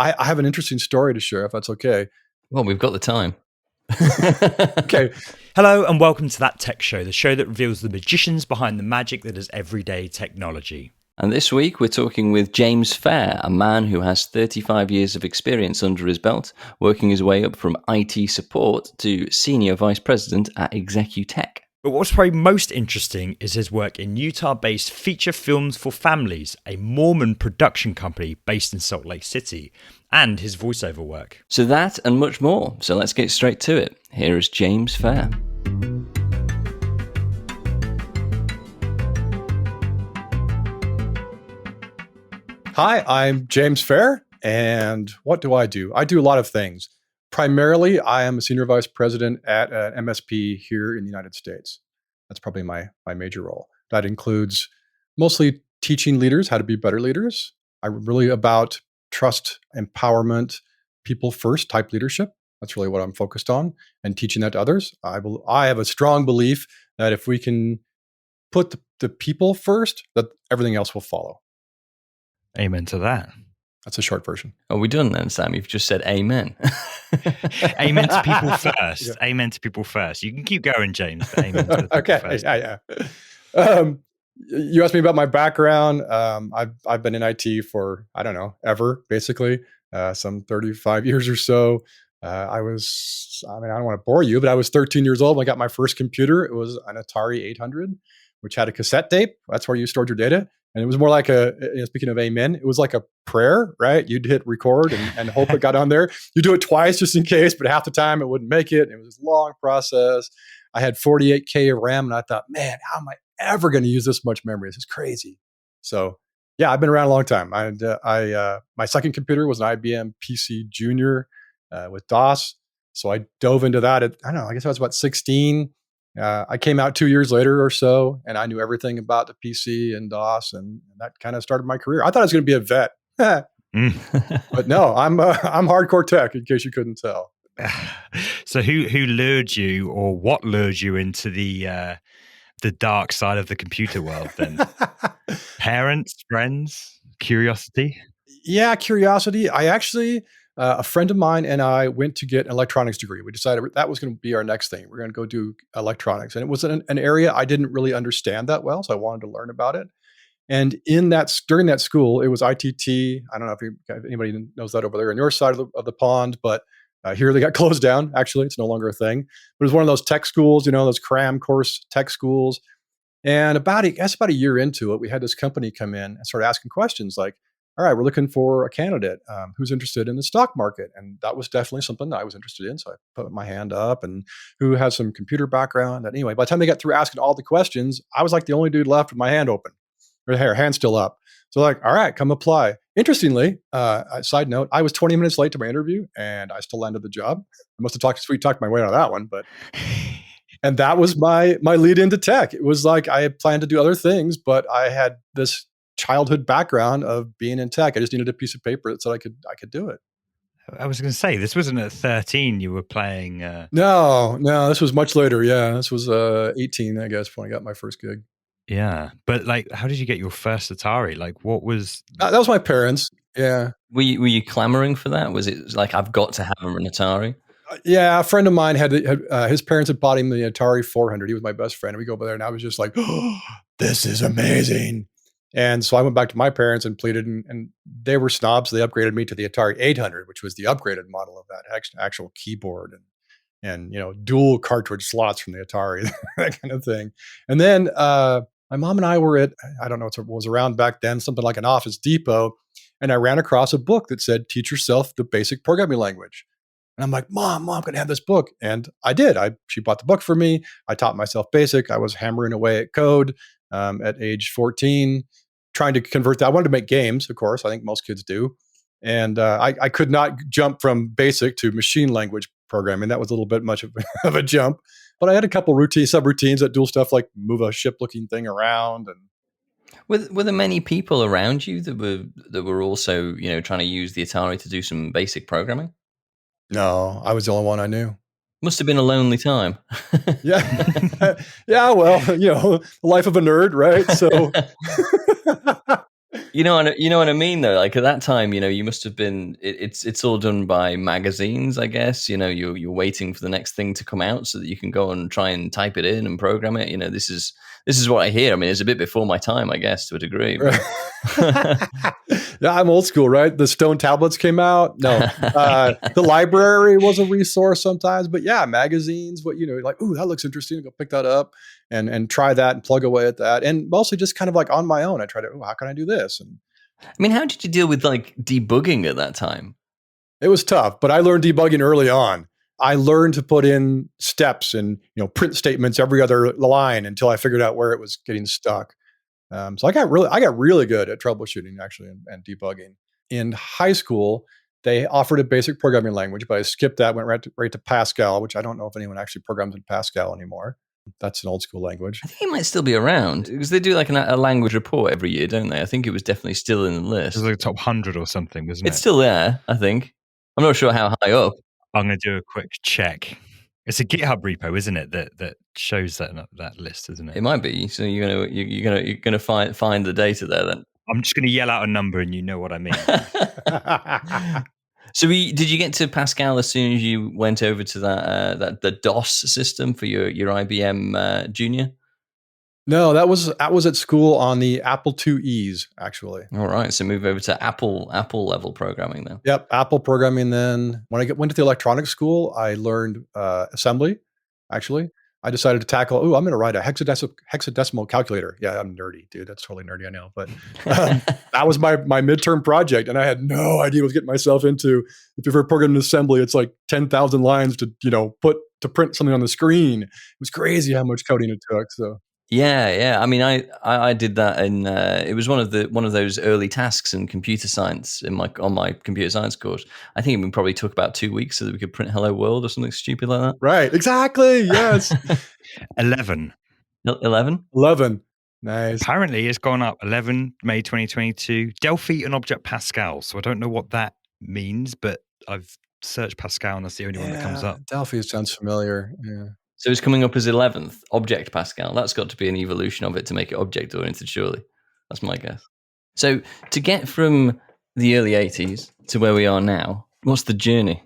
I have an interesting story to share, if that's okay. Well, we've got the time. Okay. Hello and welcome to That Tech Show, the show that reveals the magicians behind the magic that is everyday technology. And this week we're talking with James Fair, a man who has 35 years of experience under his belt, working his way up from IT support to Senior Vice President at Executech. But what's probably most interesting is his work in Utah-based Feature Films for Families, a Mormon production company based in Salt Lake City, and his voiceover work. So that and much more. So let's get straight to it. Here is James Fair. Hi, I'm James Fair, and what do? I do a lot of things. Primarily, I am a senior vice president at an MSP here in the United States. That's probably my major role. That includes mostly teaching leaders how to be better leaders. I'm really about trust, empowerment, people first type leadership. That's really what I'm focused on, and teaching that to others. I have a strong belief that if we can put the people first, that everything else will follow. Amen to that. That's a short version. Are we done then, Sam? You've just said amen. Amen to people first. Yeah. Amen to people first. You can keep going, James. But amen to people okay. First. Yeah. You asked me about my background. I've been in IT for, I don't know, ever, basically, some 35 years or so. I don't want to bore you, but I was 13 years old when I got my first computer. It was an Atari 800, which had a cassette tape. That's where you stored your data. And it was more like speaking of amen, it was like a prayer, right? You'd hit record and hope it got on there. You do it twice just in case, but half the time it wouldn't make it. It was this long process. I had 48K of RAM, and I thought, man, how am I ever going to use this much memory? This is crazy. So yeah, I've been around a long time. My second computer was an IBM PC Junior with DOS. So I dove into that at, I guess I was about 16. I came out 2 years later or so, and I knew everything about the PC and DOS, and that kind of started my career. I thought I was going to be a vet, but no, I'm hardcore tech. In case you couldn't tell. So, who lured you, or what lured you into the dark side of the computer world? Then, parents, friends, curiosity. Yeah, curiosity. I actually. A friend of mine and I went to get an electronics degree. We decided that was going to be our next thing. We're going to go do electronics. And it was an area I didn't really understand that well, so I wanted to learn about it. And during that school, it was ITT. I don't know if anybody knows that over there on your side of the pond, but here they got closed down. Actually, it's no longer a thing. But it was one of those tech schools, those cram course tech schools. And about a year into it, we had this company come in and start asking questions like, all right, we're looking for a candidate who's interested in the stock market. And that was definitely something that I was interested in. So I put my hand up, and who has some computer background. And anyway, by the time they got through asking all the questions, I was like the only dude left with my hand open, or hand still up. So like, all right, come apply. Interestingly, side note, I was 20 minutes late to my interview, and I still landed the job. I must have talked my way out of that one, but... And that was my lead into tech. It was like I had planned to do other things, but I had this childhood background of being in tech. I just needed a piece of paper that said I could do it. I was going to say, this wasn't at 13 you were playing. No, this was much later. Yeah, this was 18, I guess, when I got my first gig. Yeah, but like, how did you get your first Atari? Like, what was... That was my parents. Yeah. Were you clamoring for that? Was it like, I've got to have an Atari? Yeah, a friend of mine had his parents had bought him the Atari 400. He was my best friend. We go over there, and I was just like, oh, this is amazing. And so I went back to my parents and pleaded, and they were snobs. So they upgraded me to the Atari 800, which was the upgraded model of that actual keyboard and dual cartridge slots from the Atari, that kind of thing. And then my mom and I were at, I don't know what was around back then, something like an Office Depot, and I ran across a book that said, "Teach yourself the basic programming language." And I'm like, Mom, I'm going to have this book. And I did. She bought the book for me. I taught myself BASIC. I was hammering away at code at age 14, trying to convert that. I wanted to make games, of course. I think most kids do. And I could not jump from BASIC to machine language programming. That was a little bit much of a jump. But I had a couple subroutines that do stuff like move a ship-looking thing around. And were there many people around you that were also trying to use the Atari to do some basic programming? No, I was the only one I knew. Must have been a lonely time. Yeah. Well, the life of a nerd, right? So You know what I mean, though. Like at that time, you must have been. It's all done by magazines, I guess. You're waiting for the next thing to come out so that you can go and try and type it in and program it. This is what I hear. I mean, it's a bit before my time, I guess, to a degree. But Yeah, I'm old school, right? The stone tablets came out. No, the library was a resource sometimes, but yeah, magazines. What like, ooh, that looks interesting. I'll go pick that up and try that and plug away at that, and mostly just kind of like on my own. I try to, how can I do this? And I mean, how did you deal with like debugging at that time? it was tough, but I learned debugging early on. I learned to put in steps and print statements every other line until I figured out where it was getting stuck. So I got really good at troubleshooting actually and debugging. In high school, they offered a basic programming language, but I skipped that, went right to Pascal, which I don't know if anyone actually programs in Pascal anymore. That's an old school language. I think it might still be around because they do like a language report every year, don't they? I think it was definitely still in the list. It was like top 100 or something, wasn't it? It's still there, I think. I'm not sure how high up. I'm going to do a quick check. It's a GitHub repo, isn't it? That shows that list, isn't it? It might be. So you're gonna find the data there then. I'm just going to yell out a number, and you know what I mean. So did you get to Pascal as soon as you went over to the DOS system for your IBM Junior? No, that was at school on the Apple IIe's actually. All right, so move over to Apple level programming then. Yep, Apple programming. Then when I went to the electronics school, I learned assembly. Actually, I decided to tackle. Oh, I'm going to write a hexadecimal calculator. Yeah, I'm nerdy, dude. That's totally nerdy, I know. But that was my midterm project, and I had no idea what I was getting myself into. If you've ever programmed assembly, it's like 10,000 lines to print something on the screen. It was crazy how much coding it took. So. Yeah. I mean, I did that, and it was one of those early tasks in computer science on my computer science course. I think it probably took about 2 weeks so that we could print "Hello World" or something stupid like that. Right. Exactly. Yes. 11. 11. Nice. Apparently, it's gone up. 11 May 2022. Delphi and Object Pascal. So I don't know what that means, but I've searched Pascal, and that's the only one that comes up. Delphi sounds familiar. Yeah. So it's coming up as 11th, Object Pascal. That's got to be an evolution of it to make it object-oriented, surely. That's my guess. So to get from the early 80s to where we are now, what's the journey?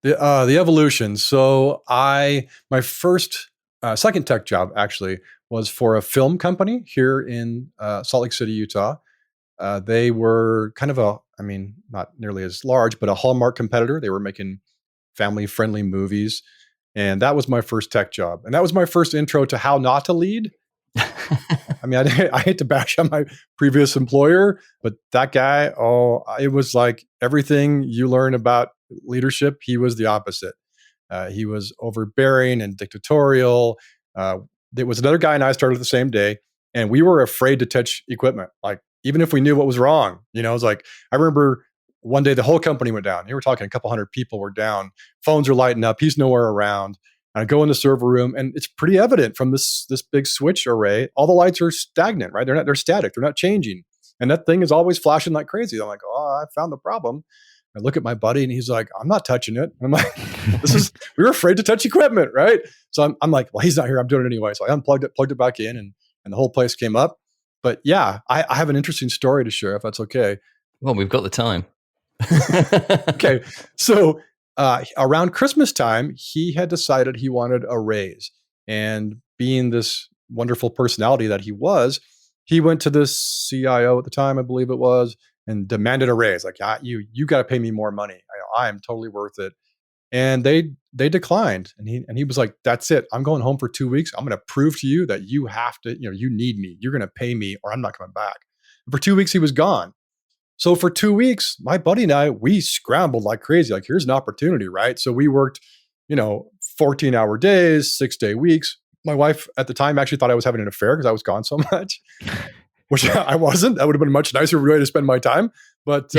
The evolution. So my first, second tech job actually was for a film company here in Salt Lake City, Utah. They were kind of not nearly as large, but a Hallmark competitor. They were making family-friendly movies. And that was my first tech job. And that was my first intro to how not to lead. I mean, I hate to bash on my previous employer, but that guy, it was like everything you learn about leadership, he was the opposite. He was overbearing and dictatorial. There was another guy and I started the same day, and we were afraid to touch equipment. Like, even if we knew what was wrong, it was like, I remember one day the whole company went down. You were talking a couple hundred people were down. Phones are lighting up. He's nowhere around. I go in the server room, and it's pretty evident from this big switch array. All the lights are stagnant, right? They're static. They're not changing, and that thing is always flashing like crazy. I'm like, I found the problem. I look at my buddy, and he's like, I'm not touching it. And I'm like, we were afraid to touch equipment, right? So I'm like, well, he's not here. I'm doing it anyway. So I unplugged it, plugged it back in, and the whole place came up. But yeah, I have an interesting story to share if that's okay. Well, we've got the time. Okay. So around Christmas time, he had decided he wanted a raise. And being this wonderful personality that he was, he went to the CIO at the time, I believe it was, and demanded a raise. Like, you got to pay me more money. I am totally worth it. And they declined. And he was like, that's it. I'm going home for 2 weeks. I'm going to prove to you that you have to, you need me. You're going to pay me or I'm not coming back. And for 2 weeks, he was gone. So for 2 weeks, my buddy and I, we scrambled like crazy. Like, here's an opportunity, right? So we worked, 14-hour days, 6-day weeks. My wife at the time actually thought I was having an affair because I was gone so much, which I wasn't. That would have been a much nicer way to spend my time. But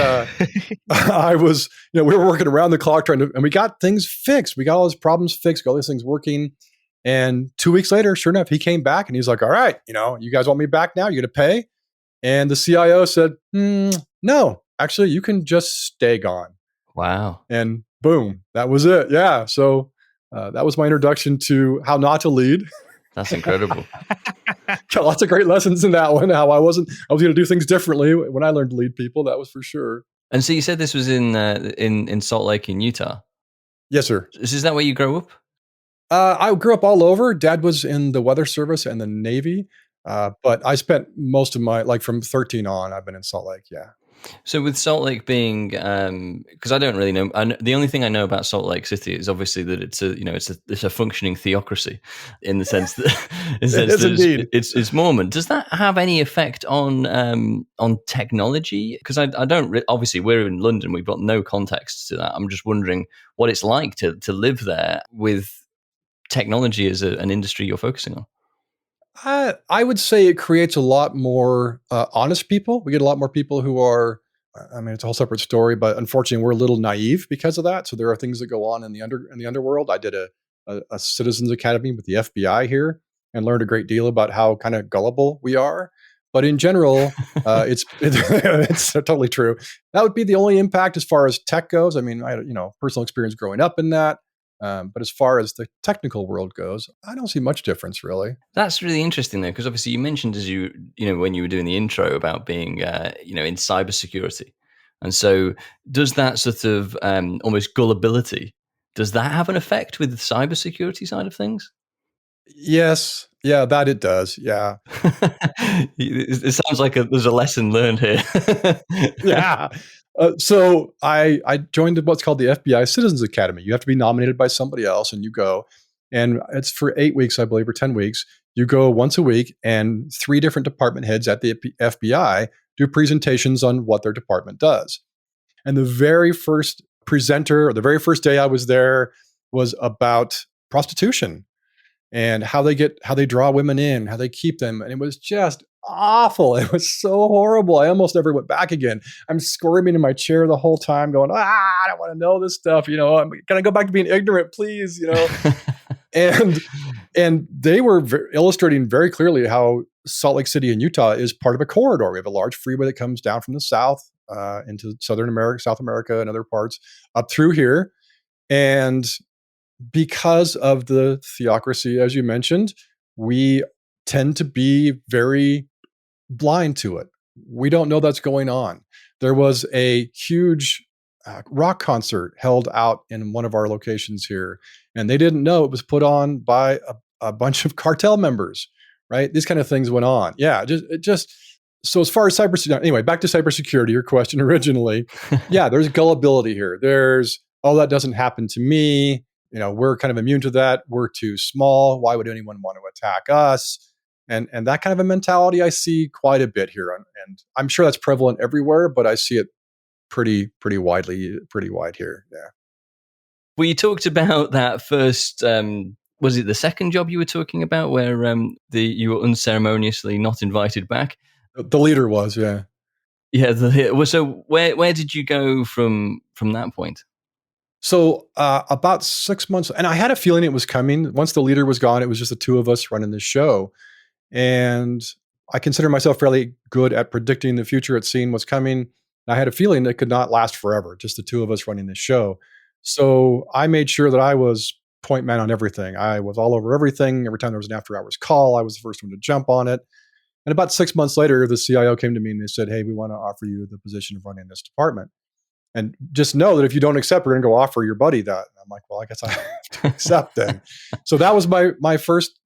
I was, we were working around the clock and we got things fixed. We got all those problems fixed, got all these things working. And 2 weeks later, sure enough, he came back and he's like, all right, you guys want me back now? You're going to pay? And the CIO said, no, actually, you can just stay gone. Wow. And boom, that was it. Yeah. So that was my introduction to how not to lead. That's incredible. Got lots of great lessons in that one. How I was going to do things differently when I learned to lead people. That was for sure. And so you said this was in Salt Lake in Utah. Yes, sir. Is that where you grew up? I grew up all over. Dad was in the weather service and the Navy, but I spent most of my, like from 13 on, I've been in Salt Lake. Yeah. So with Salt Lake being, because I don't really know, the only thing I know about Salt Lake City is obviously that it's a functioning theocracy, in the sense that, Indeed. it's Mormon. Does that have any effect on technology? Because I don't obviously we're in London, we've got no context to that. I'm just wondering what it's like to live there with technology as an industry you're focusing on. I would say it creates a lot more honest people. We get a lot more people who are, I mean, it's a whole separate story, but unfortunately, we're a little naive because of that. So there are things that go on in the underworld. I did a Citizens Academy with the FBI here and learned a great deal about how kind of gullible we are. But in general, it's totally true. That would be the only impact as far as tech goes. I mean, I had personal experience growing up in that. But as far as the technical world goes, I don't see much difference, really. That's really interesting, though, because obviously you mentioned as when you were doing the intro about being, in cybersecurity. And so does that sort of almost gullibility, does that have an effect with the cybersecurity side of things? Yes. Yeah, that it does. Yeah. It sounds like there's a lesson learned here. Yeah. So I joined what's called the FBI Citizens Academy. You have to be nominated by somebody else, and you go, and it's for 8 weeks, I believe, or 10 weeks. You go once a week, and 3 different department heads at the FBI do presentations on what their department does. And the very first presenter, or the very first day I was there, was about prostitution and how they draw women in, how they keep them. And it was just awful. It was so horrible. I almost never went back again. I'm squirming in my chair the whole time going, I don't want to know this stuff. I'm going to go back to being ignorant, please, and they were illustrating very clearly how Salt Lake City in Utah is part of a corridor. We have a large freeway that comes down from the south into Southern America, South America, and other parts up through here. And because of the theocracy, as you mentioned, we tend to be very blind to it. We don't know that's going on. There was a huge rock concert held out in one of our locations here, and they didn't know it was put on by a bunch of cartel members, right? These kind of things went on. Yeah, so as far as cybersecurity, anyway, back to cybersecurity, your question originally. Yeah, there's gullibility here. There's, that doesn't happen to me. We're kind of immune to that. We're too small. Why would anyone want to attack us? And that kind of a mentality I see quite a bit here. And I'm sure that's prevalent everywhere, but I see it pretty wide here. Yeah. Well, you talked about that first, was it the second job you were talking about where you were unceremoniously not invited back? The leader was, yeah. Yeah. So where did you go from that point? So about 6 months, and I had a feeling it was coming. Once the leader was gone, it was just the two of us running the show. And I consider myself fairly good at predicting the future, at seeing what's coming. I had a feeling it could not last forever, just the two of us running the show. So I made sure that I was point man on everything. I was all over everything. Every time there was an after hours call, I was the first one to jump on it. And about 6 months later, the CIO came to me and they said, "Hey, we want to offer you the position of running this department. And just know that if you don't accept, we're going to go offer your buddy that." And I'm like, well, I guess I have to accept then. So that was my first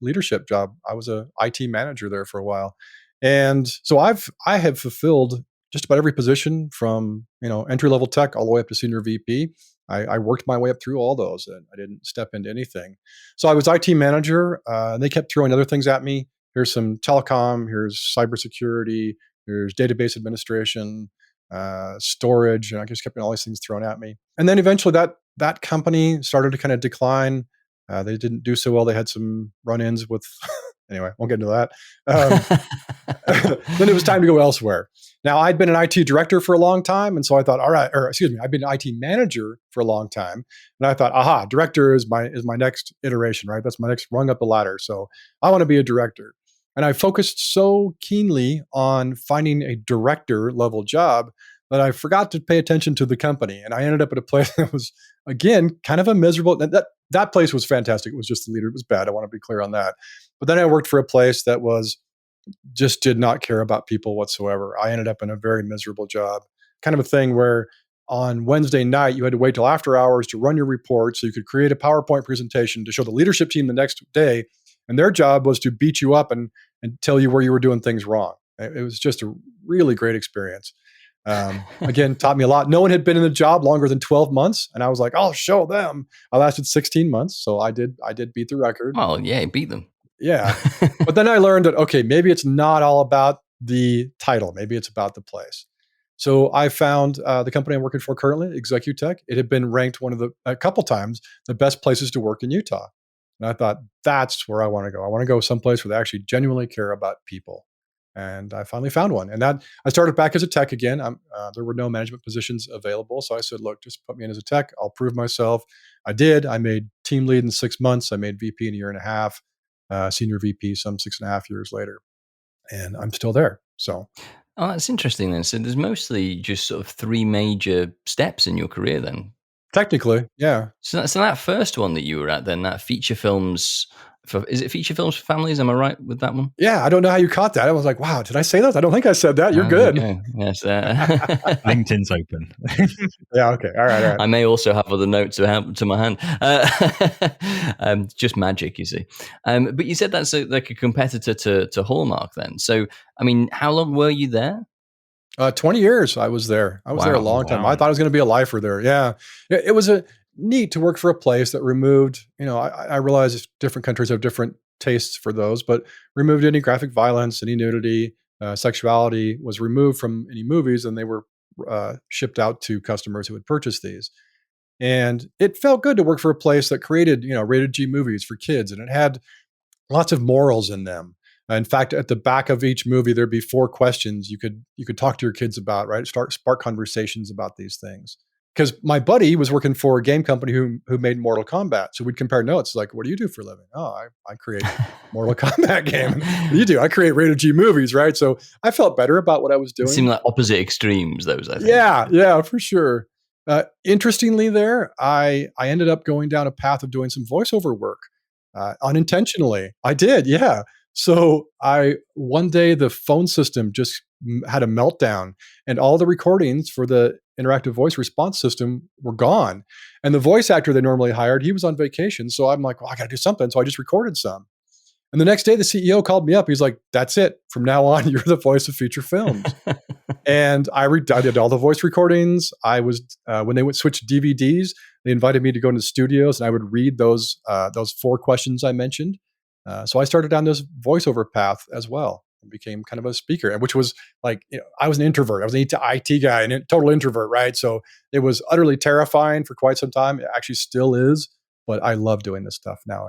leadership job. I was a IT manager there for a while. And so I have fulfilled just about every position from, entry level tech all the way up to senior VP. I worked my way up through all those, and I didn't step into anything. So I was IT manager, and they kept throwing other things at me. Here's some telecom, here's cybersecurity, here's database administration, storage, and I just kept getting all these things thrown at me. And then eventually that company started to kind of decline. They didn't do so well. They had some run-ins with, anyway, won't get into that. Then it was time to go elsewhere. Now, I'd been an IT director for a long time, and so I thought, I've been an IT manager for a long time, and I thought, director is my next iteration, right? That's my next rung up the ladder. So I want to be a director. And I focused so keenly on finding a director level job that I forgot to pay attention to the company. And I ended up at a place that was, again, kind of a miserable, that that place was fantastic. It was just the leader was bad. I want to be clear on that. But then I worked for a place that was just did not care about people whatsoever. I ended up in a very miserable job, kind of a thing where on Wednesday night, you had to wait till after hours to run your report so you could create a PowerPoint presentation to show the leadership team the next day. And their job was to beat you up and tell you where you were doing things wrong. It was just a really great experience. Again, taught me a lot. No one had been in the job longer than 12 months. And I was like, I'll show them. I lasted 16 months. So I did beat the record. Oh, yeah, beat them. Yeah. But then I learned that, okay, maybe it's not all about the title. Maybe it's about the place. So I found the company I'm working for currently, Executech. It had been ranked a couple times, the best places to work in Utah. And I thought, that's where I want to go. I want to go someplace where they actually genuinely care about people. And I finally found one. And that I started back as a tech again. There were no management positions available. So I said, look, just put me in as a tech. I'll prove myself. I did. I made team lead in 6 months. I made VP in a year and a half, senior VP some 6.5 years later. And I'm still there. So. Oh, that's interesting then. So there's mostly just sort of 3 major steps in your career then. Technically, yeah. So that first one that you were at then, that feature films is it feature films for families? Am I right with that one? Yeah, I don't know how you caught that. I was like, wow, did I say that? I don't think I said that. You're good. Yes. LinkedIn's open. Yeah, okay. All right. I may also have other notes to my hand. Just magic, you see. But you said that's like a competitor to Hallmark then. So, I mean, how long were you there? 20 years I was there. I was there a long time. I thought I was going to be a lifer there. Yeah. It was neat to work for a place that removed, I realize different countries have different tastes for those, but removed any graphic violence, any nudity, sexuality was removed from any movies, and they were shipped out to customers who would purchase these. And it felt good to work for a place that created, rated G movies for kids, and it had lots of morals in them. In fact, at the back of each movie, there'd be 4 questions you could talk to your kids about, right? Spark conversations about these things. Because my buddy was working for a game company who made Mortal Kombat. So we'd compare notes like, what do you do for a living? Oh, I create Mortal Kombat game. What do you do? I create rated G movies, right? So I felt better about what I was doing. It seemed like opposite extremes, those, I think. Yeah, for sure. Interestingly there, I ended up going down a path of doing some voiceover work unintentionally. I did, yeah. So one day the phone system just had a meltdown, and all the recordings for the interactive voice response system were gone. And the voice actor they normally hired, he was on vacation. So I'm like, well, I got to do something. So I just recorded some. And the next day the CEO called me up. He's like, that's it. From now on, you're the voice of feature films. And I did all the voice recordings. I was, when they would switch DVDs, they invited me to go into the studios, and I would read those 4 questions I mentioned. So I started down this voiceover path as well, and became kind of a speaker, and which was like, I was an introvert. I was an IT guy and a total introvert, right? So it was utterly terrifying for quite some time. It actually still is, but I love doing this stuff now.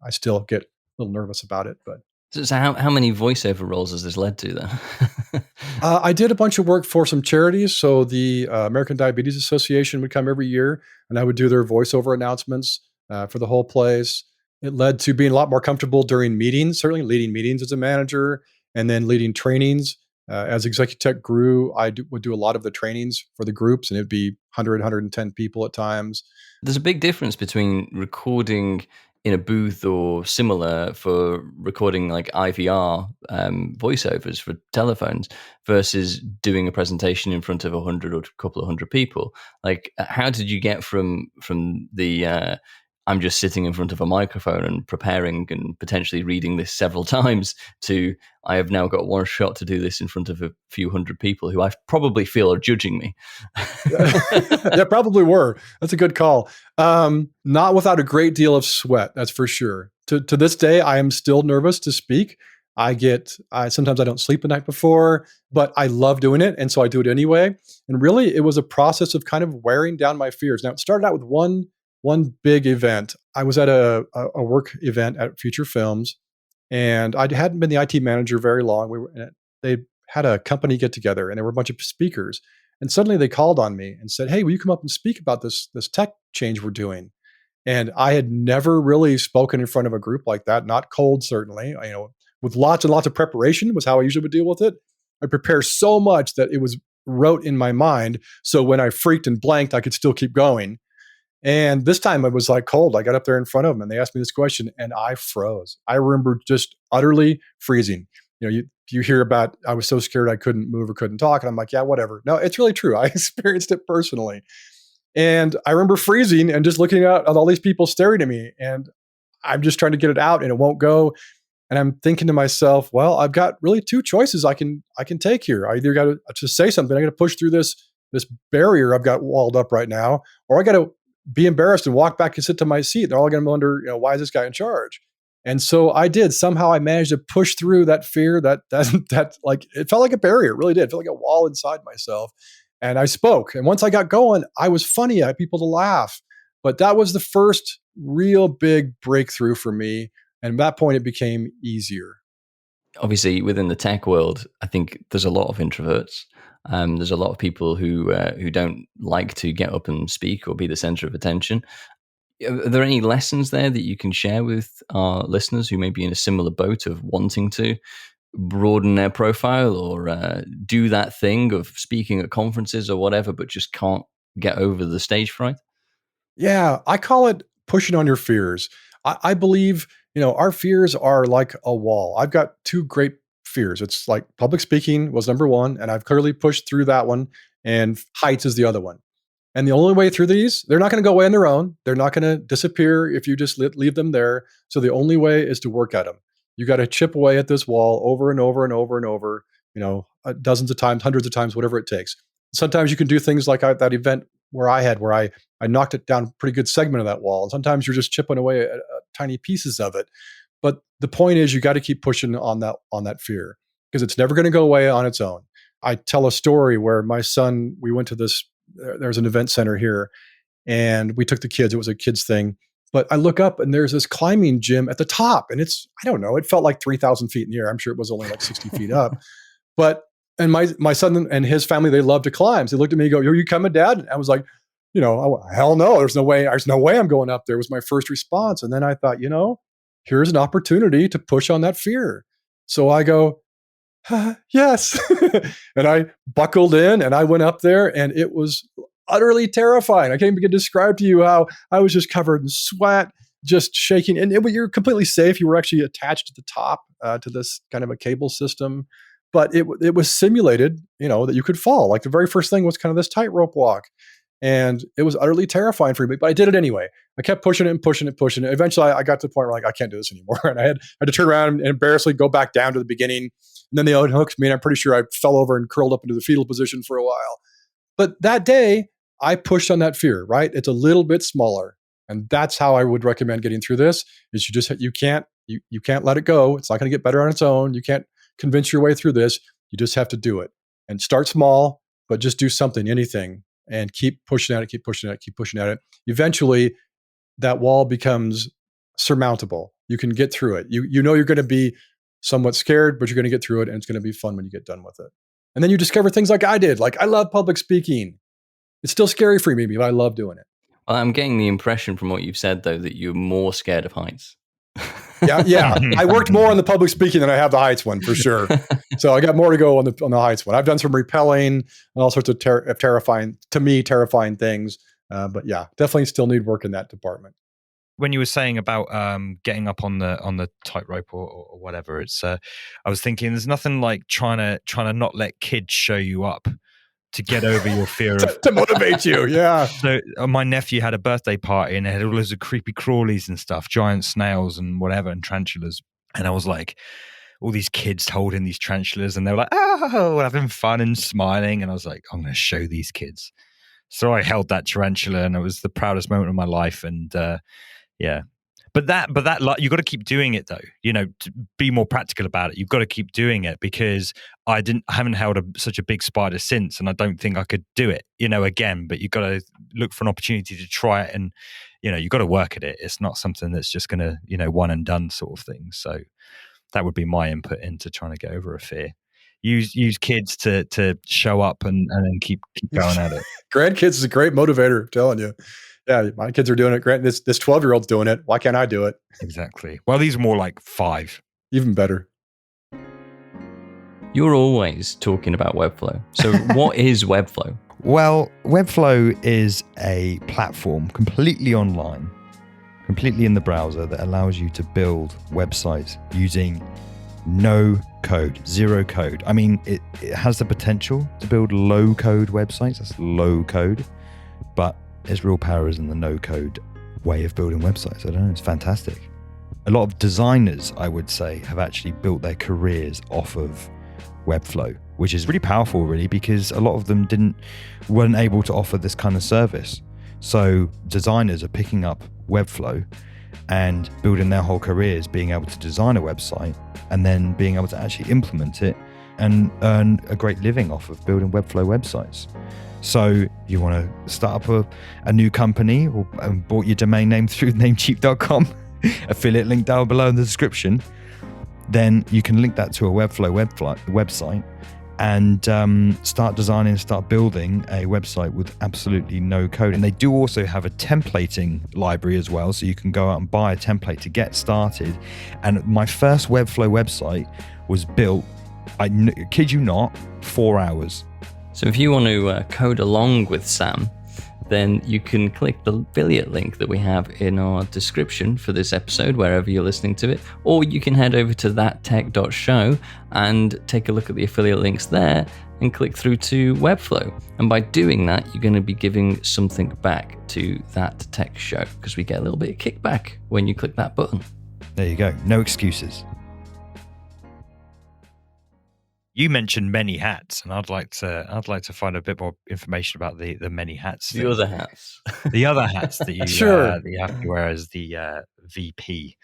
I still get a little nervous about it, but. So how many voiceover roles has this led to then? I did a bunch of work for some charities. So the American Diabetes Association would come every year, and I would do their voiceover announcements for the whole place. It led to being a lot more comfortable during meetings, certainly leading meetings as a manager, and then leading trainings. As Executech grew, would do a lot of the trainings for the groups, and it'd be 100, 110 people at times. There's a big difference between recording in a booth or similar for recording like IVR voiceovers for telephones versus doing a presentation in front of 100 or a couple of 100 people. Like, how did you get from the I'm just sitting in front of a microphone and preparing and potentially reading this several times to I have now got one shot to do this in front of a few hundred people who I probably feel are judging me? Yeah, probably were. That's a good call. Not without a great deal of sweat, that's for sure. To this day, I am still nervous to speak. Sometimes I don't sleep the night before, but I love doing it. And so I do it anyway. And really, it was a process of kind of wearing down my fears. Now, it started out with one big event. I was at a work event at Future Films, and I hadn't been the IT manager very long. They had a company get together, and there were a bunch of speakers. And suddenly they called on me and said, "Hey, will you come up and speak about this tech change we're doing?" And I had never really spoken in front of a group like that, not cold, certainly. With lots and lots of preparation was how I usually would deal with it. I prepare so much that it was wrote in my mind. So when I freaked and blanked, I could still keep going. And this time it was like cold. I got up there in front of them and they asked me this question and I froze. I remember just utterly freezing. You hear about I was so scared I couldn't move or couldn't talk. And I'm like, yeah, whatever. No, it's really true. I experienced it personally. And I remember freezing and just looking out at all these people staring at me. And I'm just trying to get it out and it won't go. And I'm thinking to myself, well, I've got really two choices I can take here. I either got to say something, I got to push through this barrier I've got walled up right now, or I got to be embarrassed and walk back and sit to my seat. They're all going to wonder, why is this guy in charge? And so I did. Somehow I managed to push through that fear that like it felt like a barrier. It really did. It felt like a wall inside myself. And I spoke. And once I got going, I was funny. I had people to laugh. But that was the first real big breakthrough for me. And at that point, it became easier. Obviously, within the tech world, I think there's a lot of introverts. There's a lot of people who don't like to get up and speak or be the center of attention. Are there any lessons there that you can share with our listeners who may be in a similar boat of wanting to broaden their profile or do that thing of speaking at conferences or whatever, but just can't get over the stage fright? Yeah, I call it pushing on your fears. I believe, our fears are like a wall. I've got two great fears. It's like public speaking was number one, and I've clearly pushed through that one, and heights is the other one. And the only way through these, they're not going to go away on their own. They're not going to disappear if you just leave them there. So the only way is to work at them. You got to chip away at this wall over and over and over and over, dozens of times, hundreds of times, whatever it takes. Sometimes you can do things like that event where I knocked it down a pretty good segment of that wall. And sometimes you're just chipping away at tiny pieces of it. But the point is you got to keep pushing on that fear because it's never going to go away on its own. I tell a story where my son, we went to there's an event center here and we took the kids. It was a kids thing. But I look up and there's this climbing gym at the top. And it's, I don't know, it felt like 3,000 feet in the air. I'm sure it was only like 60 feet up. And my son and his family, they love to climb. So they looked at me and go, are you coming, Dad? And I was like, hell no, there's no way I'm going up there was my first response. And then I thought, here's an opportunity to push on that fear. So I go, yes. And I buckled in and I went up there and it was utterly terrifying. I can't even begin to describe to you how I was just covered in sweat, just shaking. And you're completely safe. You were actually attached at the top to this kind of a cable system. But it was simulated, that you could fall. Like the very first thing was kind of this tightrope walk. And it was utterly terrifying for me, but I did it anyway. I kept pushing it and pushing it, pushing it. Eventually I got to the point where I can't do this anymore. And I had to turn around and embarrassingly go back down to the beginning. And then they unhooked me and I'm pretty sure I fell over and curled up into the fetal position for a while. But that day I pushed on that fear, right? It's a little bit smaller. And that's how I would recommend getting through this is you can't let it go. It's not going to get better on its own. You can't convince your way through this. You just have to do it and start small, but just do something, anything. And keep pushing at it, keep pushing at it, keep pushing at it. Eventually, that wall becomes surmountable. You can get through it. You know you're going to be somewhat scared, but you're going to get through it, and it's going to be fun when you get done with it. And then you discover things like I did. Like I love public speaking. It's still scary for me, but I love doing it. Well, I'm getting the impression from what you've said, though, that you're more scared of heights. Yeah. I worked more on the public speaking than I have the heights one for sure. So I got more to go on the heights one. I've done some rappelling and all sorts of terrifying things. But yeah, definitely still need work in that department. When you were saying about getting up on the tightrope or whatever, it's I was thinking there's nothing like trying to not let kids show you up to get over your fear of to motivate you. Yeah. So my nephew had a birthday party and they had all those creepy crawlies and stuff, giant snails and whatever, and tarantulas. And I was like, all these kids holding these tarantulas and they were like, oh, having fun and smiling. And I was like, I'm going to show these kids. So I held that tarantula and it was the proudest moment of my life. And yeah. But that you got to keep doing it though, to be more practical about it. You've got to keep doing it because I haven't held such a big spider since, and I don't think I could do it, again. But you've got to look for an opportunity to try it, and you've got to work at it. It's not something that's just going to one and done sort of thing. So that would be my input into trying to get over a fear. Use kids to show up and then keep going at it. Grandkids is a great motivator, I'm telling you. Yeah, my kids are doing it. This 12-year-old's doing it. Why can't I do it? Exactly. Well, these are more like 5. Even better. You're always talking about Webflow. So what is Webflow? Well, Webflow is a platform completely online, completely in the browser, that allows you to build websites using no code, zero code. I mean, it has the potential to build low code websites. That's low code, but its real power is in the no code way of building websites. I don't know, it's fantastic. A lot of designers, I would say, have actually built their careers off of Webflow, which is really powerful, really, because a lot of them weren't able to offer this kind of service. So designers are picking up Webflow and building their whole careers being able to design a website and then being able to actually implement it and earn a great living off of building Webflow websites. So you want to start up a new company or bought your domain name through namecheap.com, affiliate link down below in the description, then you can link that to a Webflow website and start designing, start building a website with absolutely no code. And they do also have a templating library as well, so you can go out and buy a template to get started. And my first Webflow website was built, I kid you not, 4 hours. So if you want to code along with Sam, then you can click the affiliate link that we have in our description for this episode, wherever you're listening to it, or you can head over to thattech.show and take a look at the affiliate links there and click through to Webflow. And by doing that, you're going to be giving something back to That Tech Show, because we get a little bit of kickback when you click that button. There you go. No excuses. You mentioned many hats, and I'd like to find a bit more information about the many hats. The other hats. The other hats that you Sure. that you have to wear as the VP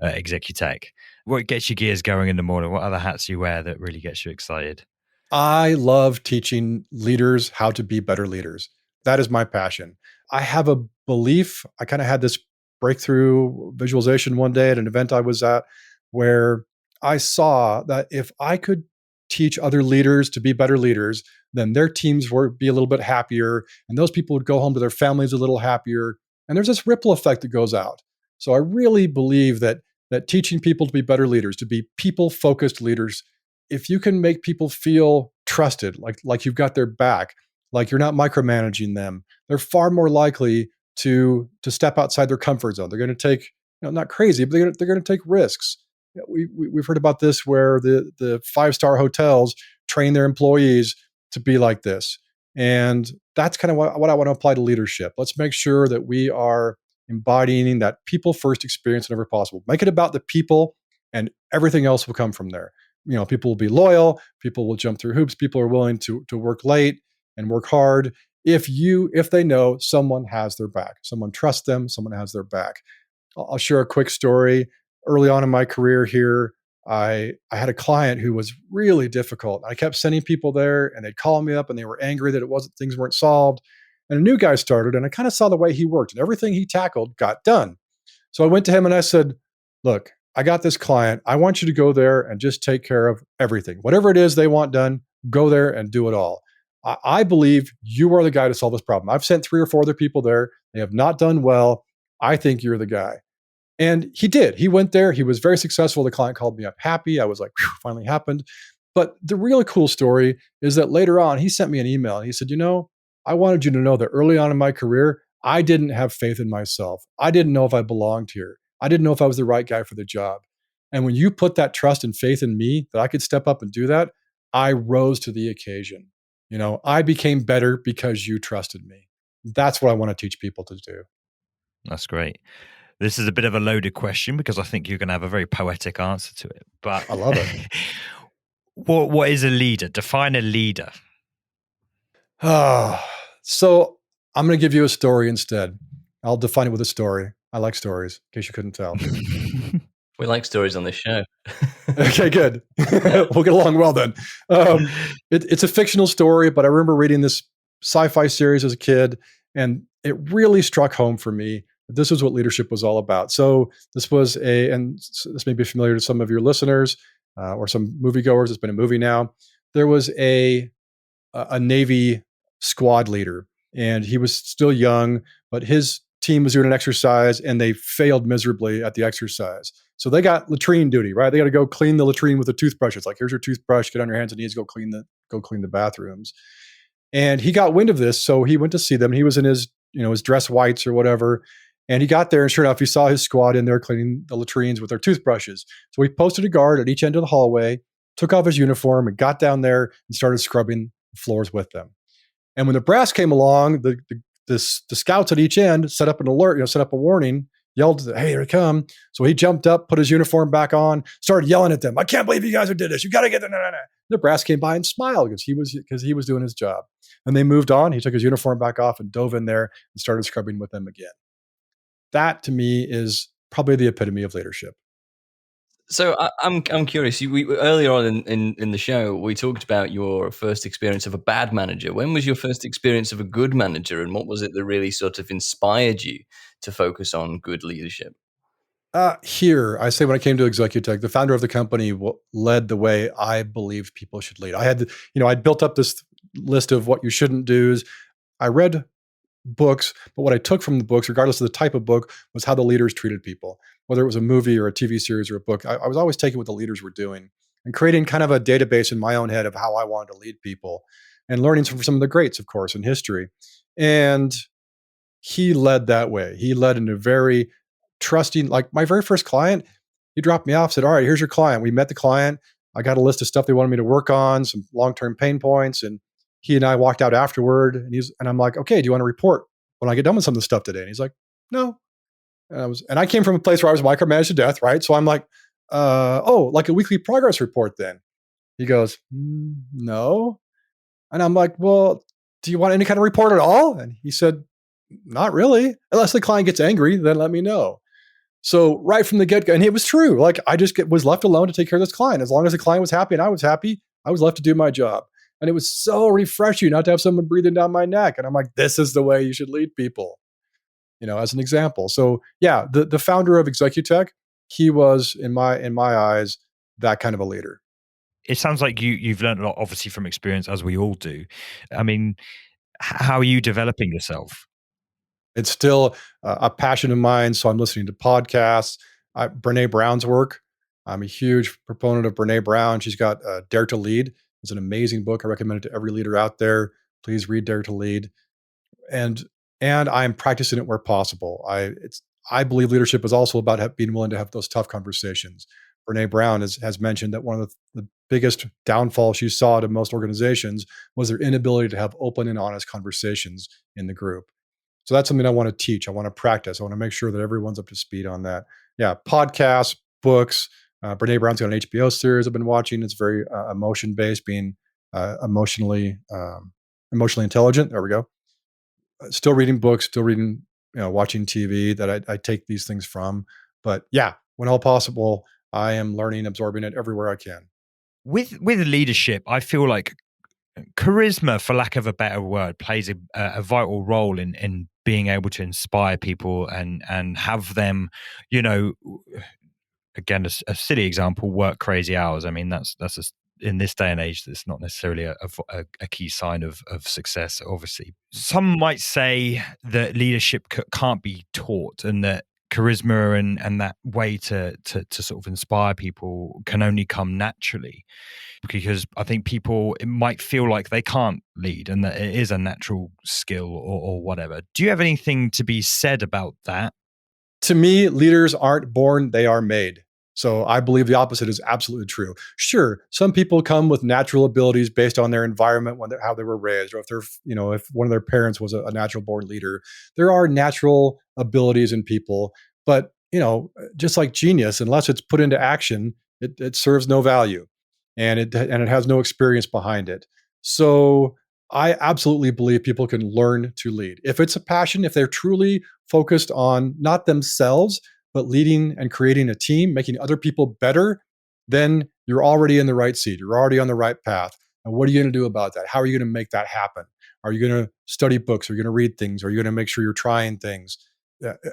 Executech. What gets your gears going in the morning? What other hats you wear that really gets you excited? I love teaching leaders how to be better leaders. That is my passion. I have a belief. I kind of had this breakthrough visualization one day at an event I was at, where I saw that if I could teach other leaders to be better leaders, then their teams would be a little bit happier, and those people would go home to their families a little happier. And there's this ripple effect that goes out. So I really believe that teaching people to be better leaders, to be people-focused leaders, if you can make people feel trusted, like you've got their back, like you're not micromanaging them, they're far more likely to step outside their comfort zone. They're going to take, not crazy, but they're going to take risks. We've heard about this where the 5-star hotels train their employees to be like this. And that's kind of what I want to apply to leadership. Let's make sure that we are embodying that people first experience whenever possible. Make it about the people, and everything else will come from there. People will be loyal, people will jump through hoops, people are willing to work late and work hard if they know someone has their back, someone trusts them, someone has their back. I'll share a quick story. Early on in my career here, I had a client who was really difficult. I kept sending people there, and they'd call me up and they were angry that things weren't solved. And a new guy started, and I kind of saw the way he worked, and everything he tackled got done. So I went to him and I said, look, I got this client. I want you to go there and just take care of everything. Whatever it is they want done, go there and do it all. I believe you are the guy to solve this problem. I've sent 3 or 4 other people there. They have not done well. I think you're the guy. And he did. He went there. He was very successful. The client called me up happy. I was like, phew, finally happened. But the really cool story is that later on, he sent me an email. And he said, I wanted you to know that early on in my career, I didn't have faith in myself. I didn't know if I belonged here. I didn't know if I was the right guy for the job. And when you put that trust and faith in me that I could step up and do that, I rose to the occasion. I became better because you trusted me. That's what I want to teach people to do. That's great. This is a bit of a loaded question because I think you're going to have a very poetic answer to it. But I love it. What is a leader? Define a leader. So I'm going to give you a story instead. I'll define it with a story. I like stories, in case you couldn't tell. We like stories on this show. Okay, good. We'll get along well then. It's a fictional story, but I remember reading this sci-fi series as a kid, and it really struck home for me. This is what leadership was all about. So this was and this may be familiar to some of your listeners or some moviegoers. It's been a movie now. There was a Navy squad leader, and he was still young, but his team was doing an exercise, and they failed miserably at the exercise. So they got latrine duty, right? They got to go clean the latrine with a toothbrush. It's like, here's your toothbrush, get on your hands and knees, go clean the bathrooms. And he got wind of this, so he went to see them. He was in his, his dress whites or whatever. And he got there, and sure enough, he saw his squad in there cleaning the latrines with their toothbrushes. So he posted a guard at each end of the hallway, took off his uniform, and got down there and started scrubbing the floors with them. And when the brass came along, the scouts at each end set up an alert, set up a warning, yelled, "Hey, here they come!" So he jumped up, put his uniform back on, started yelling at them. "I can't believe you guys did this! You got to get the no, no, no." The brass came by and smiled because he was doing his job. And they moved on. He took his uniform back off and dove in there and started scrubbing with them again. That to me is probably the epitome of leadership. So I'm curious. Earlier on in the show, we talked about your first experience of a bad manager. When was your first experience of a good manager, and what was it that really sort of inspired you to focus on good leadership? Here, I say when I came to Executech, the founder of the company led the way I believed people should lead. I had, I'd built up this list of what you shouldn't do. I read books, but what I took from the books, regardless of the type of book, was how the leaders treated people. Whether it was a movie or a TV series or a book, I was always taking what the leaders were doing and creating kind of a database in my own head of how I wanted to lead people and learning from some of the greats, of course, in history. And he led that way. He led in a very trusting, like my very first client, he dropped me off, said, "All right, here's your client." We met the client. I got a list of stuff they wanted me to work on, some long-term pain points. And he and I walked out afterward, and I'm like, "Okay, do you want to report when I get done with some of the stuff today?" And he's like, "No." And I came from a place where I was micromanaged to death, right? So I'm like, "Oh, like a weekly progress report then?" He goes, "No." And I'm like, "Well, do you want any kind of report at all?" And he said, "Not really. Unless the client gets angry, then let me know." So right from the get-go, and it was true. Like I just was left alone to take care of this client. As long as the client was happy and I was happy, I was left to do my job. And it was so refreshing not to have someone breathing down my neck. And I'm like, this is the way you should lead people, as an example. So yeah, the founder of Executech, he was in my eyes that kind of a leader. It sounds like you've learned a lot, obviously, from experience, as we all do. I mean, how are you developing yourself? It's still a passion of mine. So I'm listening to podcasts, Brene Brown's work. I'm a huge proponent of Brene Brown. She's got Dare to Lead. It's an amazing book. I recommend it to every leader out there. Please read Dare to Lead. And I'm practicing it where possible. I believe leadership is also about being willing to have those tough conversations. Brene Brown has mentioned that one of the biggest downfalls she saw to most organizations was their inability to have open and honest conversations in the group. So that's something I want to teach. I want to practice. I want to make sure that everyone's up to speed on that. Yeah, podcasts, books. Brene Brown's got an HBO series I've been watching. It's very emotion based, being emotionally intelligent. There we go. Still reading books, still reading, watching TV that I take these things from. But yeah, when all possible, I am learning, absorbing it everywhere I can. With leadership, I feel like charisma, for lack of a better word, plays a vital role in being able to inspire people and have them, again, a silly example, work crazy hours. I mean, that's in this day and age, that's not necessarily a key sign of success, obviously. Some might say that leadership can't be taught, and that charisma and that way to sort of inspire people can only come naturally, because I think people, it might feel like they can't lead and that it is a natural skill or whatever. Do you have anything to be said about that? To me, leaders aren't born, they are made. So I believe the opposite is absolutely true. Sure, some people come with natural abilities based on their environment, how they were raised, or if one of their parents was a natural born leader. There are natural abilities in people, but just like genius, unless it's put into action, it serves no value, and it has no experience behind it. So I absolutely believe people can learn to lead. If it's a passion, if they're truly focused on not themselves, but leading and creating a team, making other people better, then you're already in the right seat. You're already on the right path. And what are you going to do about that? How are you going to make that happen? Are you going to study books? Are you going to read things? Are you going to make sure you're trying things?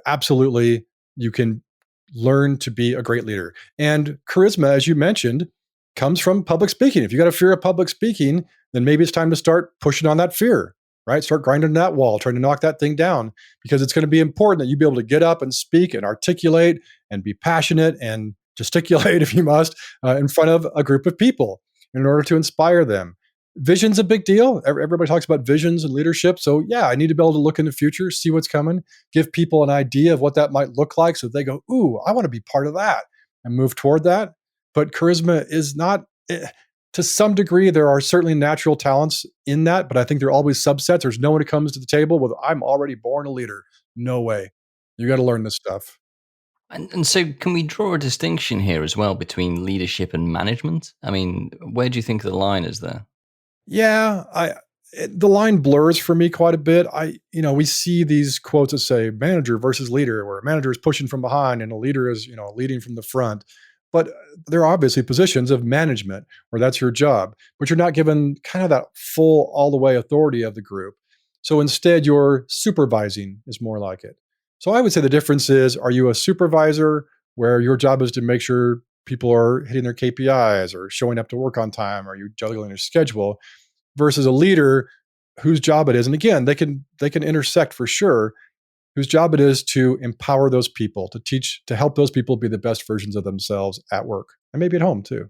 Absolutely, you can learn to be a great leader. And charisma, as you mentioned, comes from public speaking. If you got a fear of public speaking, then maybe it's time to start pushing on that fear, right? Start grinding that wall, trying to knock that thing down, because it's going to be important that you be able to get up and speak and articulate and be passionate and gesticulate, if you must, in front of a group of people in order to inspire them. Vision's a big deal. Everybody talks about visions and leadership. So yeah, I need to be able to look in the future, see what's coming, give people an idea of what that might look like so they go, ooh, I want to be part of that and move toward that. But charisma is not, to some degree, there are certainly natural talents in that, but I think there are always subsets. There's no one who comes to the table with, I'm already born a leader. No way. You got to learn this stuff. And so, can we draw a distinction here as well between leadership and management? I mean, where do you think the line is there? Yeah, the line blurs for me quite a bit. We see these quotes that say manager versus leader, where a manager is pushing from behind and a leader is, leading from the front. But there are obviously positions of management where that's your job, but you're not given kind of that full all the way authority of the group. So instead, you're supervising is more like it. So I would say the difference is, are you a supervisor where your job is to make sure people are hitting their KPIs or showing up to work on time, or you juggling your schedule, versus a leader whose job it is, and again, they can intersect for sure, whose job it is to empower those people, to teach, to help those people be the best versions of themselves at work and maybe at home too.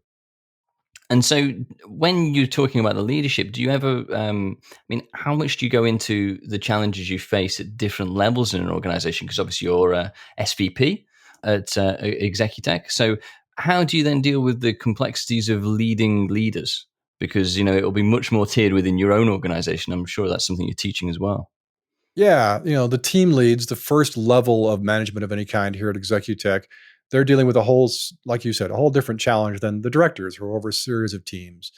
And so, when you're talking about the leadership, do you ever, I mean, how much do you go into the challenges you face at different levels in an organization? Because obviously you're SVP at Executech. So, how do you then deal with the complexities of leading leaders? Because, it'll be much more tiered within your own organization. I'm sure that's something you're teaching as well. Yeah, the team leads, the first level of management of any kind here at Executech, they're dealing with a whole, like you said, a whole different challenge than the directors who are over a series of teams.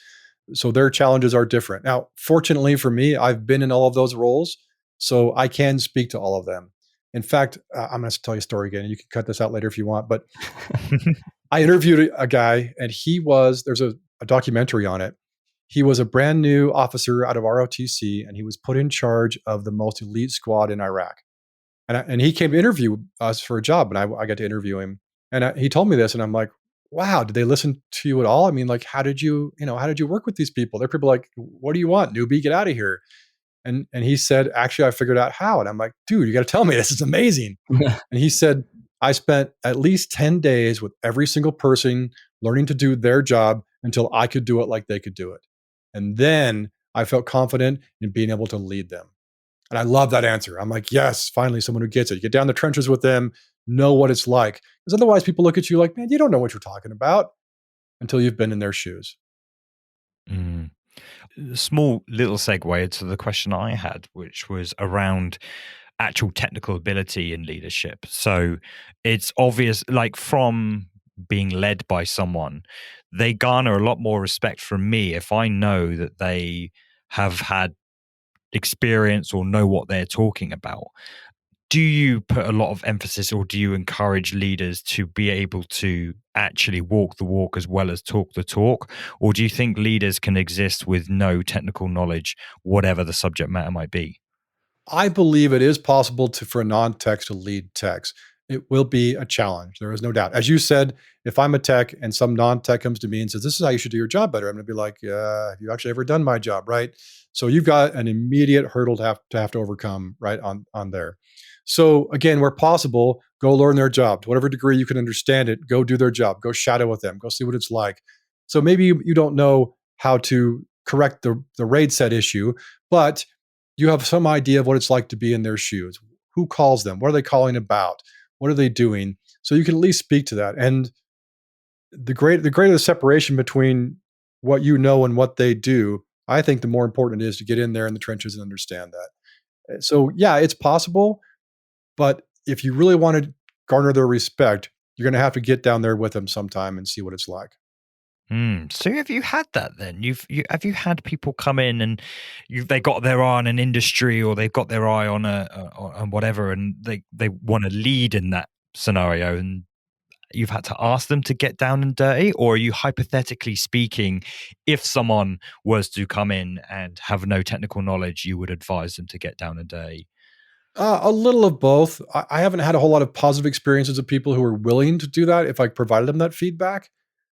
So their challenges are different. Now, fortunately for me, I've been in all of those roles, so I can speak to all of them. In fact, I'm going to tell you a story again, and you can cut this out later if you want. But I interviewed a guy, and there's a documentary on it. He was a brand new officer out of ROTC, and he was put in charge of the most elite squad in Iraq. And he came to interview us for a job, and I got to interview him. And he told me this, and I'm like, wow, did they listen to you at all? I mean, like, how did you work with these people? They're people like, what do you want, newbie? Get out of here. And he said, actually, I figured out how. And I'm like, dude, you got to tell me, this is amazing. And he said, I spent at least 10 days with every single person learning to do their job until I could do it like they could do it. And then I felt confident in being able to lead them. And I love that answer. I'm like, yes, finally, someone who gets it. You get down the trenches with them, know what it's like. Because otherwise, people look at you like, man, you don't know what you're talking about until you've been in their shoes. Mm. Small little segue to the question I had, which was around actual technical ability in leadership. So it's obvious, like from being led by someone, they garner a lot more respect from me if I know that they have had experience or know what they're talking about. Do you put a lot of emphasis, or do you encourage leaders to be able to actually walk the walk as well as talk the talk? Or do you think leaders can exist with no technical knowledge, whatever the subject matter might be? I believe it is possible for a non-tech to lead techs. It will be a challenge. There is no doubt. As you said, if I'm a tech and some non-tech comes to me and says, this is how you should do your job better, I'm going to be like, have you actually ever done my job, right? So you've got an immediate hurdle to overcome right on there. So again, where possible, go learn their job to whatever degree you can understand it. Go do their job. Go shadow with them. Go see what it's like. So maybe you don't know how to correct the RAID set issue, but you have some idea of what it's like to be in their shoes. Who calls them? What are they calling about? What are they doing? So you can at least speak to that. And the greater the separation between what you know and what they do, I think the more important it is to get in there in the trenches and understand that. So yeah, it's possible, but if you really want to garner their respect, you're going to have to get down there with them sometime and see what it's like. So have you had that then? Have you had people come in and they got their eye on an industry, or they've got their eye on on whatever, and they want to lead in that scenario, and you've had to ask them to get down and dirty? Or are you, hypothetically speaking, if someone was to come in and have no technical knowledge, you would advise them to get down and dirty? A little of both. I haven't had a whole lot of positive experiences of people who are willing to do that if I provided them that feedback.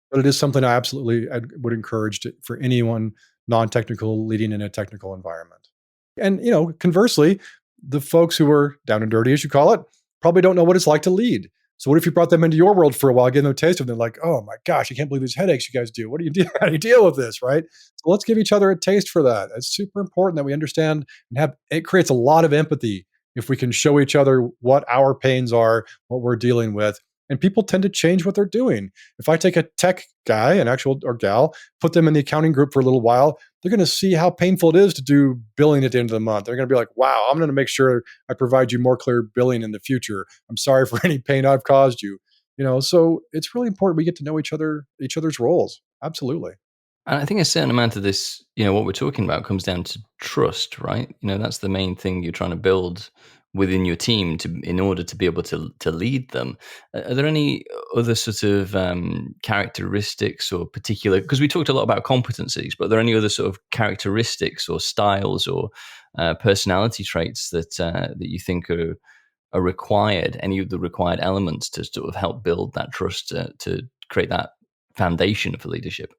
But it is something I would encourage for anyone non-technical leading in a technical environment. And conversely, the folks who are down and dirty, as you call it, probably don't know what it's like to lead. So what if you brought them into your world for a while, give them a taste of it? They're like, oh my gosh, I can't believe these headaches you guys do. What do you do? How do you deal with this? Right. So let's give each other a taste for that. It's super important that we understand and have, it creates a lot of empathy if we can show each other what our pains are, what we're dealing with. And people tend to change what they're doing. If I take a tech guy, an actual or gal, put them in the accounting group for a little while, they're going to see how painful it is to do billing at the end of the month. They're going to be like, wow, I'm going to make sure I provide you more clear billing in the future. I'm sorry for any pain I've caused you. So it's really important we get to know each other's roles. Absolutely. And I think a certain amount of this, what we're talking about comes down to trust, right? That's the main thing you're trying to build within your team in order to be able to lead them. Are there any other sort of characteristics or particular, because we talked a lot about competencies, but are there any other sort of characteristics or styles or personality traits that you think are required, any of the required elements to sort of help build that trust to create that foundation for leadership?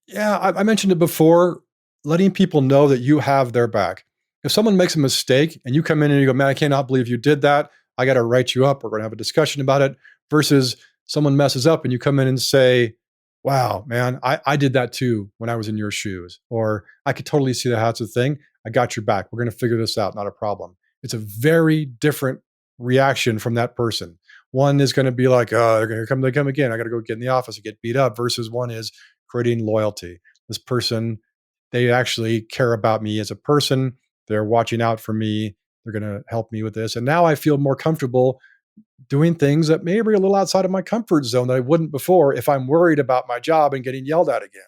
Yeah, I mentioned it before, letting people know that you have their back. If someone makes a mistake and you come in and you go, man, I cannot believe you did that. I got to write you up. We're going to have a discussion about it. Versus someone messes up and you come in and say, wow, man, I did that too when I was in your shoes. Or I could totally see that's a thing. I got your back. We're going to figure this out. Not a problem. It's a very different reaction from that person. One is going to be like, oh, they come again. I got to go get in the office and get beat up. Versus one is creating loyalty. This person, they actually care about me as a person. They're watching out for me. They're going to help me with this. And now I feel more comfortable doing things that maybe are a little outside of my comfort zone that I wouldn't before if I'm worried about my job and getting yelled at again.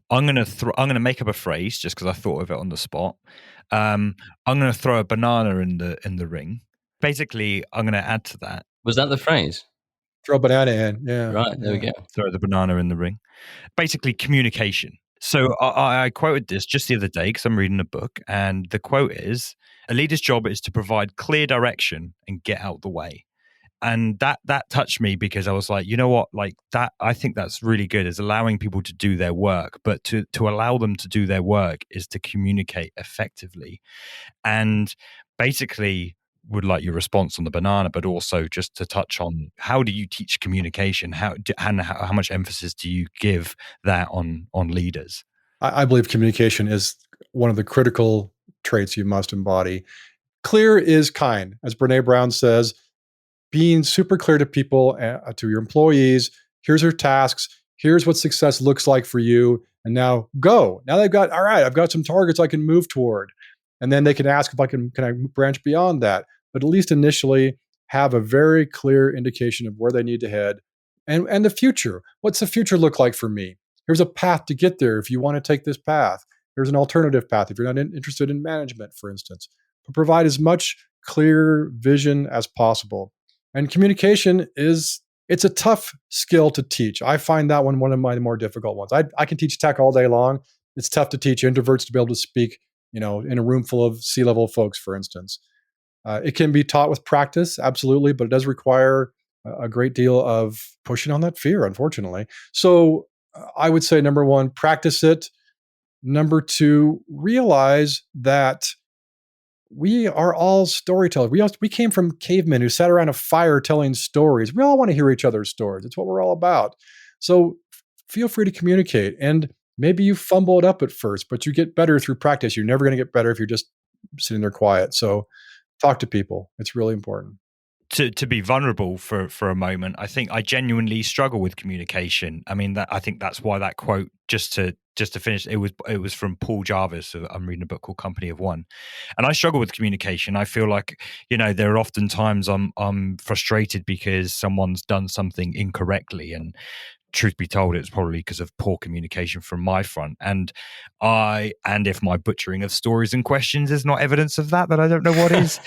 I'm gonna make up a phrase just because I thought of it on the spot. I'm gonna throw a banana in the ring. Basically, I'm gonna add to that. Was that the phrase? Throw a banana in. Yeah. Right, there we go. Throw the banana in the ring. Basically, communication. So I quoted this just the other day because I'm reading a book, and the quote is, "A leader's job is to provide clear direction and get out the way." And that touched me because I was like, you know what, like that, I think that's really good, is allowing people to do their work, but to allow them to do their work is to communicate effectively. And basically would like your response on the banana, but also just to touch on, how do you teach communication? How much emphasis do you give that on leaders? I believe communication is one of the critical traits you must embody. Clear is kind, as Brene Brown says. Being super clear to people, to your employees, here's your tasks, here's what success looks like for you, and now go. Now they've got, all right, I've got some targets I can move toward. And then they can ask if can I branch beyond that? But at least initially have a very clear indication of where they need to head and the future. What's the future look like for me? Here's a path to get there if you want to take this path. Here's an alternative path if you're not interested in management, for instance. But provide as much clear vision as possible. And communication it's a tough skill to teach. I find that one of my more difficult ones. I can teach tech all day long. It's tough to teach introverts to be able to speak, in a room full of C-level folks, for instance. It can be taught with practice, absolutely, but it does require a great deal of pushing on that fear, unfortunately. So I would say, number one, practice it. Number two, realize that we are all storytellers. We came from cavemen who sat around a fire telling stories. We all want to hear each other's stories. It's what we're all about. So feel free to communicate. And maybe you fumble it up at first, but you get better through practice. You're never going to get better if you're just sitting there quiet. So talk to people. It's really important. To be vulnerable for a moment, I think I genuinely struggle with communication. I mean, I think that's why that quote, just to finish, it was from Paul Jarvis. I'm reading a book called Company of One, and I struggle with communication. I feel like, there are often times I'm frustrated because someone's done something incorrectly, and truth be told, it's probably because of poor communication from my front. And if my butchering of stories and questions is not evidence of that, I don't know what is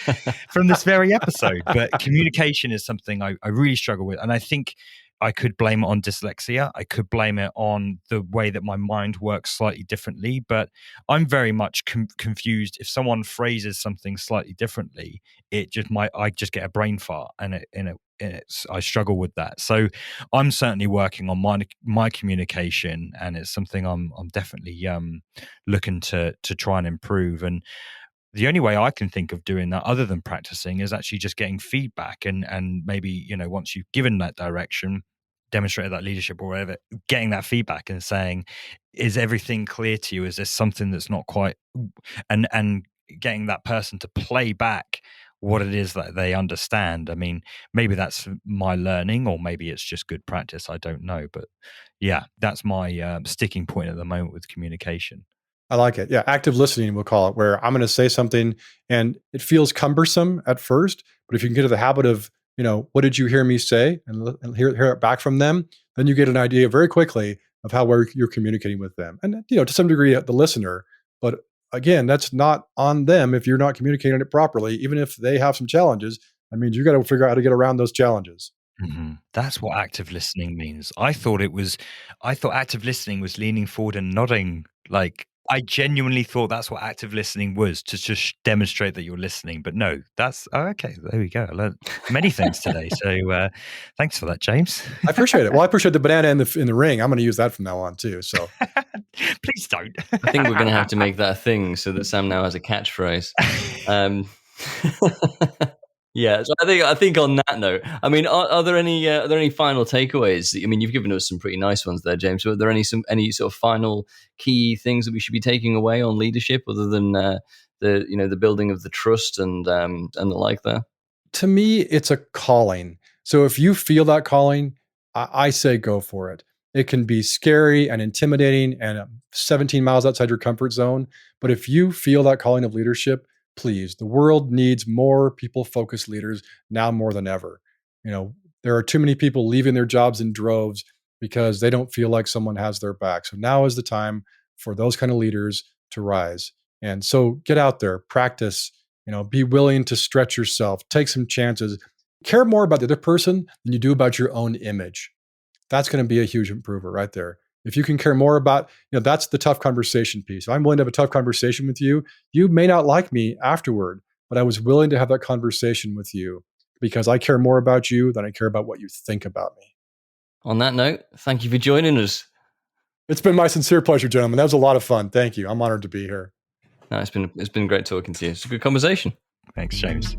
from this very episode. But communication is something I really struggle with. And I think I could blame it on dyslexia. I could blame it on the way that my mind works slightly differently. But I'm very much confused. If someone phrases something slightly differently, I just get a brain fart, and I struggle with that. So I'm certainly working on my communication, and it's something I'm definitely looking to try and improve. And the only way I can think of doing that other than practicing is actually just getting feedback and maybe, you know, once you've given that direction, demonstrated that leadership or whatever, getting that feedback and saying, is everything clear to you? Is there something that's not quite, and getting that person to play back what it is that they understand. I mean, maybe that's my learning or maybe it's just good practice. I don't know. But yeah, that's my sticking point at the moment with communication. I like it. Yeah, active listening, we'll call it, where I'm going to say something and it feels cumbersome at first, but if you can get to the habit of, you know, what did you hear me say, and hear it back from them, then you get an idea very quickly of how well you're communicating with them, and you know, to some degree, the listener. But again, that's not on them if you're not communicating it properly, even if they have some challenges. I mean, you got to figure out how to get around those challenges. Mm-hmm. That's what active listening means. I thought active listening was leaning forward and nodding. Like, I genuinely thought that's what active listening was, to just demonstrate that you're listening. But no, okay. There we go. I learned many things today. So thanks for that, James. I appreciate it. Well, I appreciate the banana in the ring. I'm going to use that from now on too. So please don't. I think we're going to have to make that a thing so that Sam now has a catchphrase. Yeah, so I think on that note, I mean, are there any final takeaways? I mean, you've given us some pretty nice ones there, James. Are there any sort of final key things that we should be taking away on leadership, other than the building of the trust and the like there? To me, it's a calling. So if you feel that calling, I say go for it. It can be scary and intimidating and 17 miles outside your comfort zone. But if you feel that calling of leadership, please, the world needs more people-focused leaders now more than ever. You know, there are too many people leaving their jobs in droves because they don't feel like someone has their back. So now is the time for those kind of leaders to rise. And so get out there, practice, you know, be willing to stretch yourself, take some chances, care more about the other person than you do about your own image. That's going to be a huge improver right there. If you can care more about, you know, that's the tough conversation piece. If I'm willing to have a tough conversation with you, you may not like me afterward, but I was willing to have that conversation with you because I care more about you than I care about what you think about me. On that note, thank you for joining us. It's been my sincere pleasure, gentlemen. That was a lot of fun. Thank you. I'm honored to be here. No, it's been great talking to you. It's a good conversation. Thanks, James.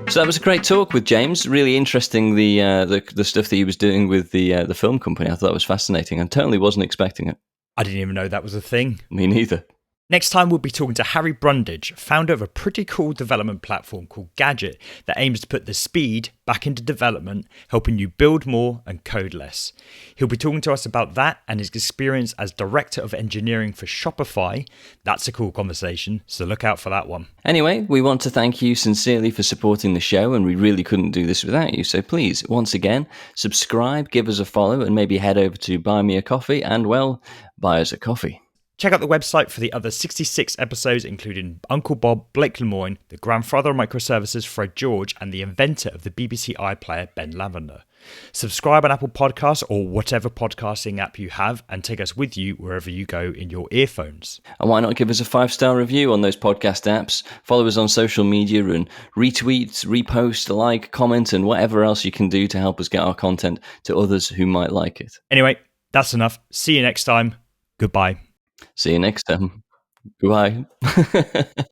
So that was a great talk with James. Really interesting, the stuff that he was doing with the film company. I thought that was fascinating. I totally wasn't expecting it. I didn't even know that was a thing. Me neither. Next time, we'll be talking to Harry Brundage, founder of a pretty cool development platform called Gadget that aims to put the speed back into development, helping you build more and code less. He'll be talking to us about that and his experience as director of engineering for Shopify. That's a cool conversation, so look out for that one. Anyway, we want to thank you sincerely for supporting the show, and we really couldn't do this without you. So please, once again, subscribe, give us a follow, and maybe head over to Buy Me a Coffee and, well, buy us a coffee. Check out the website for the other 66 episodes, including Uncle Bob, Blake Lemoine, the grandfather of microservices, Fred George, and the inventor of the BBC iPlayer, Ben Lavender. Subscribe on Apple Podcasts or whatever podcasting app you have, and take us with you wherever you go in your earphones. And why not give us a 5-star review on those podcast apps? Follow us on social media and retweet, repost, like, comment, and whatever else you can do to help us get our content to others who might like it. Anyway, that's enough. See you next time. Goodbye. See you next time. Goodbye.